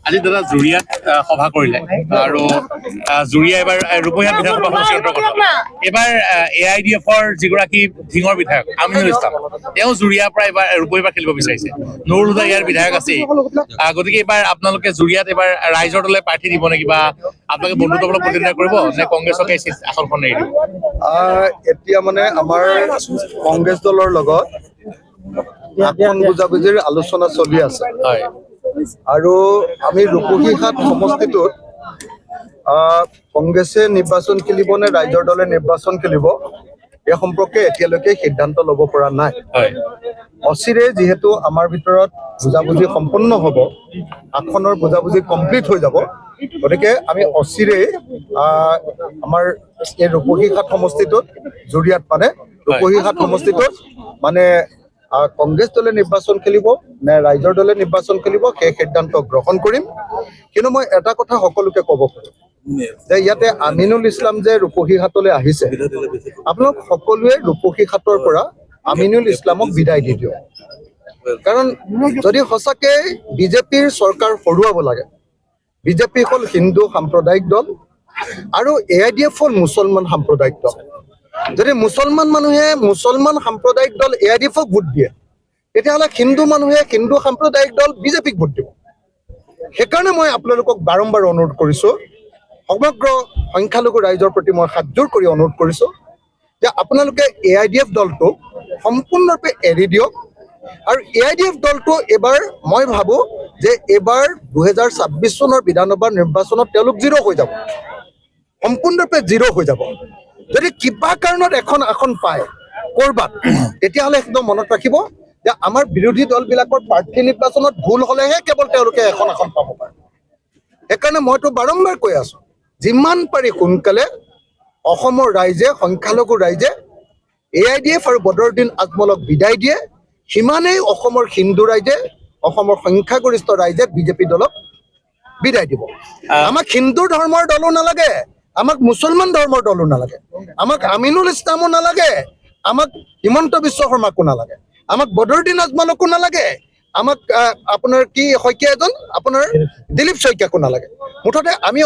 আজি দাদা জুৰিয়াত সভা কৰিলে আৰু জুৰিয়া এবাৰ ৰূপহীয়া বিধানসভা সমষ্টিৰ অন্তৰ্গত এইবাৰ AIDF-ৰ যিগৰাকী ধিঙৰ বিধায়ক আমিনুল ইছলাম তেওঁ জুৰিয়াৰ পৰা এইবাৰ ৰূপহীৰ পৰা খেলিব বিচাৰিছে। নুৰুল হুদা ইয়াৰ বিধায়ক আছেই, গতিকে এইবাৰ আপোনালোকে জুৰিয়াত এইবাৰ ৰাইজৰ দলে প্ৰাৰ্থী দিব নে কিবা আপোনালোকে বন্ধুত্বমূলক প্ৰতিনিধিত্ব কৰিব নে কংগ্ৰেছকে আসনখন এৰি দিব? এতিয়া মানে আমাৰ কংগ্ৰেছ দলৰ লগত আসন বুজাবুজিৰ আলোচনা চলি আছে। হয়, আৰু আমি ৰূপহীহাট সমষ্টিটোত কংগ্ৰেছে নিৰ্বাচন খেলিব নে ৰাইজৰ দলে নিৰ্বাচন খেলিব এই সম্পৰ্কে এতিয়ালৈকে সিদ্ধান্ত ল'ব পৰা নাই। হয়, অচিৰে যিহেতু আমাৰ ভিতৰত বুজাবুজি সম্পন্ন হ'ব, আসনৰ বুজাবুজি কমপ্লিট হৈ যাব, গতিকে আমি অচিৰে আমাৰ এই ৰূপহীহাট সমষ্টিটোত জুৰিয়াত মানে ৰূপহীহাট সমষ্টিটোত মানে কংগ্ৰেছ দলে নিৰ্বাচন খেলিব নে ৰাইজৰ দলে নিৰ্বাচন খেলিব সেই সিদ্ধান্ত গ্ৰহণ কৰিম। কিন্তু মই এটা কথা সকলোকে ক'ব পাৰোঁ যে ইয়াতে আমিনুল ইছলাম যে ৰূপহীহাটলৈ আহিছে, আপোনালোক সকলোৱে ৰূপহীহাটৰ পৰা আমিনুল ইছলামক বিদায় দি দিয়ক। কাৰণ যদি সঁচাকৈ বিজেপিৰ চৰকাৰ হৰুৱাব লাগে, বিজেপি হ'ল হিন্দু সাম্প্ৰদায়িক দল আৰু AIDF হ'ল মুছলমান সাম্প্ৰদায়িক দল। যদি মুছলমান মানুহে মুছলমান সাম্প্ৰদায়িক দল AIDF-ক ভোট দিয়ে, তেতিয়াহ'লে হিন্দু মানুহে হিন্দু সাম্প্ৰদায়িক দল বিজেপিক ভোট দিব। সেইকাৰণে মই আপোনালোকক বাৰম্বাৰ অনুৰোধ কৰিছোঁ, সমগ্ৰ সংখ্যালঘু ৰাইজৰ প্ৰতি মই হাতযোৰ কৰি অনুৰোধ কৰিছোঁ যে আপোনালোকে AIDF দলটোক সম্পূৰ্ণৰূপে এৰি দিয়ক। আৰু AIDF দলটো এইবাৰ মই ভাবোঁ যে এইবাৰ 2026 চনৰ বিধানসভা নিৰ্বাচনত তেওঁলোক জিৰ' হৈ যাব, সম্পূৰ্ণৰূপে জিৰ' হৈ যাব। যদি কিবা কাৰণত এখন আসন পায় ক'ৰবাত, তেতিয়াহ'লে একদম মনত ৰাখিব যে আমাৰ বিৰোধী দলবিলাকৰ প্ৰাৰ্থী নিৰ্বাচনত ভুল হ'লেহে কেৱল তেওঁলোকে এখন আসন পাব পাৰে। সেইকাৰণে মইতো বাৰম্বাৰ কৈ আছোঁ, যিমান পাৰি সোনকালে অসমৰ ৰাইজে, সংখ্যালঘু ৰাইজে AIDF আৰু বদৰুদ্দিন আজমলক বিদায় দিয়ে, সিমানেই অসমৰ হিন্দু ৰাইজে, অসমৰ সংখ্যাগৰিষ্ঠ ৰাইজে বিজেপি দলক বিদায় দিব। আমাক হিন্দু ধৰ্মৰ দলো নালাগে, আমাক মুছলমান ধৰ্মৰ দলো নালাগে, আমাক আমিনুল ইছলামো নালাগে, আমাক হিমন্ত বিশ্ব শৰ্মাকো নালাগে, আমাক বদৰুদ্দিন আজমলকো নালাগে, আমাক আপোনাৰ কি শইকীয়া এজন আপোনাৰ দিলীপ শইকীয়াকো নালাগে। মুঠতে আমি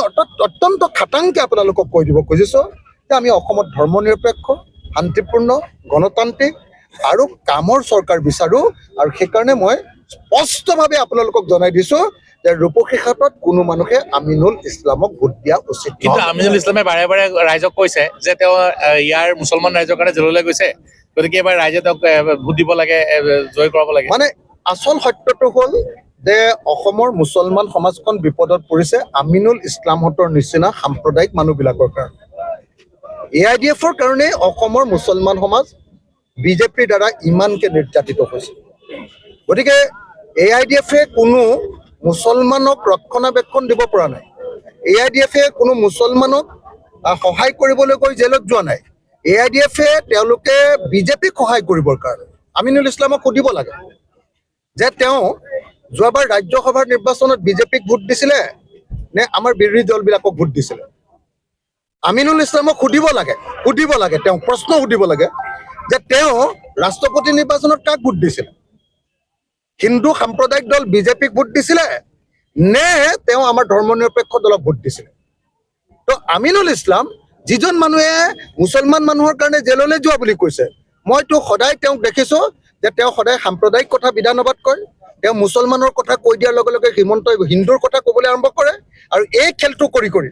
অত্যন্ত খাটাংকে আপোনালোকক কৈ দিব খুজিছোঁ যে আমি অসমত ধৰ্ম নিৰপেক্ষ, শান্তিপূৰ্ণ, গণতান্ত্ৰিক আৰু কামৰ চৰকাৰ বিচাৰোঁ। আৰু সেইকাৰণে মই স্পষ্টভাৱে আপোনালোকক জনাই দিছোঁ যে ৰূপহীহাটত কোনো মানুহে আমিনুল ইছলামক ভোট দিয়া উচিত। কিন্তু আমিনুল ইছলামে বাৰে বাৰে ৰাইজক কৈছে যে তেওঁ ইয়াৰ মুছলমান ৰাইজৰ কাৰণে জেললৈ গৈছে, গতিকে এবাৰ ৰাইজে তেওঁক ভোট দিব লাগে, জয় কৰাব লাগে। মানে আচল সত্যটো হ'ল যে অসমৰ মুছলমান সমাজখন বিপদত পৰিছে আমিনুল ইছলামহঁতৰ নিচিনা সাম্প্ৰদায়িক মানুহবিলাকৰ কাৰণে। AIDF-ৰ কাৰণে অসমৰ মুছলমান সমাজ বিজেপিৰ দ্বাৰা ইমানকৈ নিৰ্যাতিত হৈছে। গতিকে AIDF-এ কোনো মুছলমানক ৰক্ষণাবেক্ষণ দিব পৰা নাই, AIDF-এ কোনো মুছলমানক সহায় কৰিবলৈ গৈ জেলত যোৱা নাই। AIDF-এ তেওঁলোকে বিজেপিক সহায় কৰিবৰ কাৰণে আমিনুল ইছলামক সুধিব লাগে যে তেওঁ যোৱাবাৰ ৰাজ্যসভাৰ নিৰ্বাচনত বিজেপিক ভোট দিছিলে নে আমাৰ বিৰোধী দলবিলাকক ভোট দিছিলে। আমিনুল ইছলামক সুধিব লাগে, তেওঁ প্ৰশ্ন সুধিব লাগে যে তেওঁ ৰাষ্ট্ৰপতি নিৰ্বাচনত কাক ভোট দিছিলে, হিন্দু সাম্প্ৰদায়িক দল বিজেপিক ভোট দিছিলে নে তেওঁ আমাৰ ধৰ্ম নিৰপেক্ষ দলক ভোট দিছিলে। তো আমিনুল ইছলাম যিজন মানুহে মুছলমান মানুহৰ কাৰণে জেললৈ যোৱা বুলি কৈছে, মইতো সদায় তেওঁক দেখিছোঁ যে তেওঁ সদায় সাম্প্ৰদায়িক কথা বিধানসভাত কয়, তেওঁ মুছলমানৰ কথা কৈ দিয়াৰ লগে লগে হিমন্তই হিন্দুৰ কথা ক'বলৈ আৰম্ভ কৰে। আৰু এই খেলটো কৰি কৰি,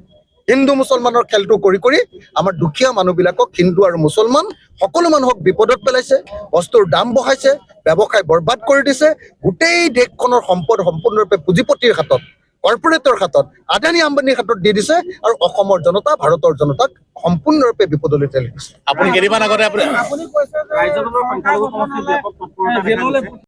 হিন্দু মুছলমানৰ খেলটো কৰি কৰি আমাৰ দুখীয়া মানুহবিলাকক, হিন্দু আৰু মুছলমান সকলো মানুহক বিপদত পেলাইছে, বস্তুৰ দাম বঢ়াইছে, ব্যৱসায় বৰবাদ কৰি দিছে, গোটেই দেশখনৰ সম্পদ সম্পূৰ্ণৰূপে পুঁজিপতিৰ হাতত, কৰ্পৰেটৰ হাতত, আদানী আম্বানীৰ হাতত দি দিছে আৰু অসমৰ জনতা, ভাৰতৰ জনতাক সম্পূৰ্ণৰূপে বিপদলৈ ঠেলি দিছে। আপুনি কেইদিনমান আগতে